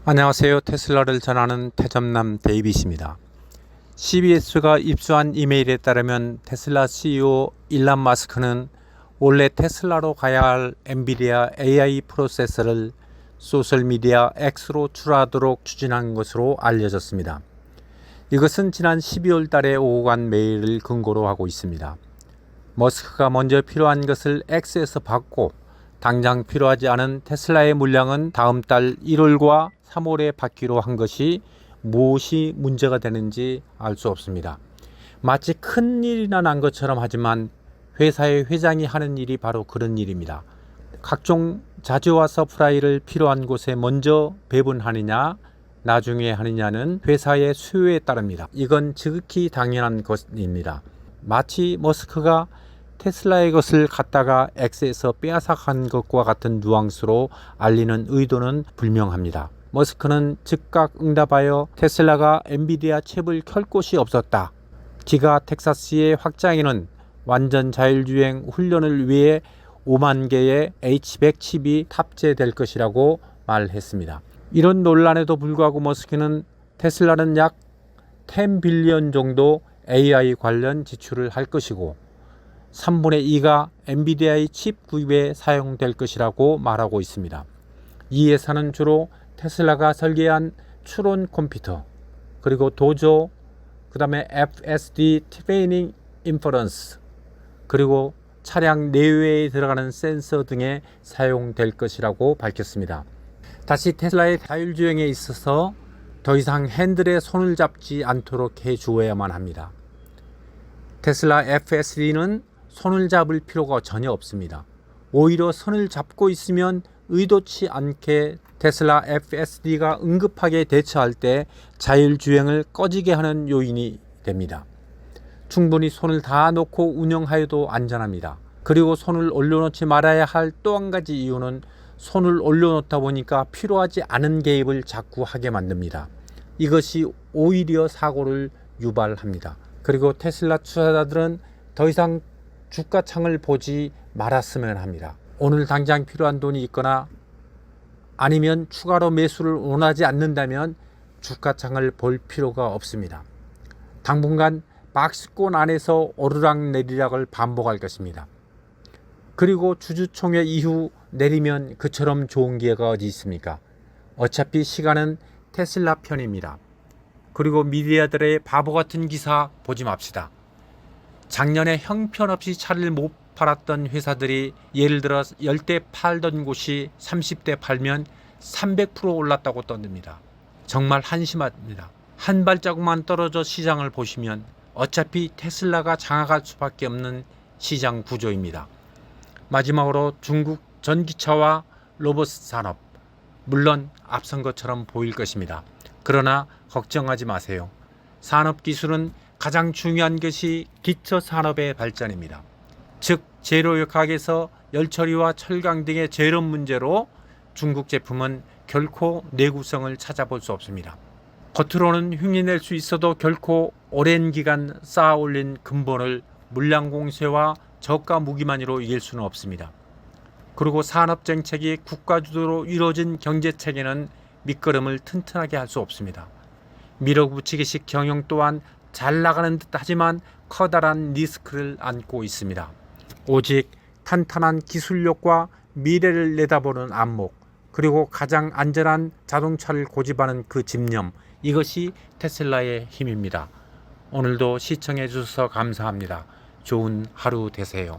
안녕하세요. 테슬라를 전하는 태점남 데이빗입니다. CBS가 입수한 이메일에 따르면 테슬라 CEO 일론 마스크는 원래 테슬라로 가야 할 엔비디아 AI 프로세서를 소셜미디어 X로 출하하도록 추진한 것으로 알려졌습니다. 이것은 지난 12월 달에 오고 간 메일을 근거로 하고 있습니다. 머스크가 먼저 필요한 것을 X에서 받고 당장 필요하지 않은 테슬라의 물량은 다음 달 1월과 3월에 받기로 한 것이 무엇이 문제가 되는지 알 수 없습니다. 마치 큰 일이나 난 것처럼 하지만 회사의 회장이 하는 일이 바로 그런 일입니다. 각종 자재와 서프라이를 필요한 곳에 먼저 배분하느냐 나중에 하느냐는 회사의 수요에 따릅니다. 이건 지극히 당연한 것입니다. 마치 머스크가 테슬라의 것을 갖다가 X에서 빼앗아간 것과 같은 뉘앙스로 알리는 의도는 불명합니다. 머스크는 즉각 응답하여 테슬라가 엔비디아 칩을 켤 곳이 없었다. 기가 텍사스의 확장에는 완전 자율주행 훈련을 위해 5만 개의 H100 칩이 탑재될 것이라고 말했습니다. 이런 논란에도 불구하고 머스크는 테슬라는 약 10 빌리언 정도 AI 관련 지출을 할 것이고 3분의 2가 엔비디아의 칩 구입에 사용될 것이라고 말하고 있습니다. 이 예산은 주로 테슬라가 설계한 추론 컴퓨터, 그리고 도조, 그 다음에 FSD 트레이닝 인퍼런스, 그리고 차량 내외에 들어가는 센서 등에 사용될 것이라고 밝혔습니다. 다시 테슬라의 자율주행에 있어서 더 이상 핸들에 손을 잡지 않도록 해주어야만 합니다. 테슬라 FSD는 손을 잡을 필요가 전혀 없습니다. 오히려 손을 잡고 있으면 의도치 않게 테슬라 FSD가 응급하게 대처할 때 자율주행을 꺼지게 하는 요인이 됩니다. 충분히 손을 다 놓고 운영하여도 안전합니다. 그리고 손을 올려놓지 말아야 할 또 한 가지 이유는 손을 올려놓다 보니까 필요하지 않은 개입을 자꾸 하게 만듭니다. 이것이 오히려 사고를 유발합니다. 그리고 테슬라 투자자들은 더 이상 주가창을 보지 말았으면 합니다. 오늘 당장 필요한 돈이 있거나 아니면 추가로 매수를 원하지 않는다면 주가창을 볼 필요가 없습니다. 당분간 박스권 안에서 오르락내리락을 반복할 것입니다. 그리고 주주총회 이후 내리면 그처럼 좋은 기회가 어디 있습니까? 어차피 시간은 테슬라 편입니다. 그리고 미디어들의 바보 같은 기사 보지 맙시다. 작년에 형편없이 차를 못 팔았던 회사들이 예를 들어 10대 팔던 곳이 30대 팔면 300% 올랐다고 떠듭니다. 정말 한심합니다. 한 발자국만 떨어져 시장을 보시면 어차피 테슬라가 장악할 수밖에 없는 시장 구조입니다. 마지막으로 중국 전기차와 로봇 산업, 물론 앞선 것처럼 보일 것입니다. 그러나 걱정하지 마세요. 산업기술은 가장 중요한 것이 기초산업의 발전입니다. 즉 재료역학에서 열처리와 철강 등의 재료 문제로 중국 제품은 결코 내구성을 찾아볼 수 없습니다. 겉으로는 흉내낼 수 있어도 결코 오랜 기간 쌓아 올린 근본을 물량 공세와 저가 무기만으로 이길 수는 없습니다. 그리고 산업정책이 국가 주도로 이루어진 경제체계는 밑거름을 튼튼하게 할 수 없습니다. 밀어붙이기식 경영 또한 잘 나가는 듯 하지만 커다란 리스크를 안고 있습니다. 오직 탄탄한 기술력과 미래를 내다보는 안목, 그리고 가장 안전한 자동차를 고집하는 그 집념, 이것이 테슬라의 힘입니다. 오늘도 시청해 주셔서 감사합니다. 좋은 하루 되세요.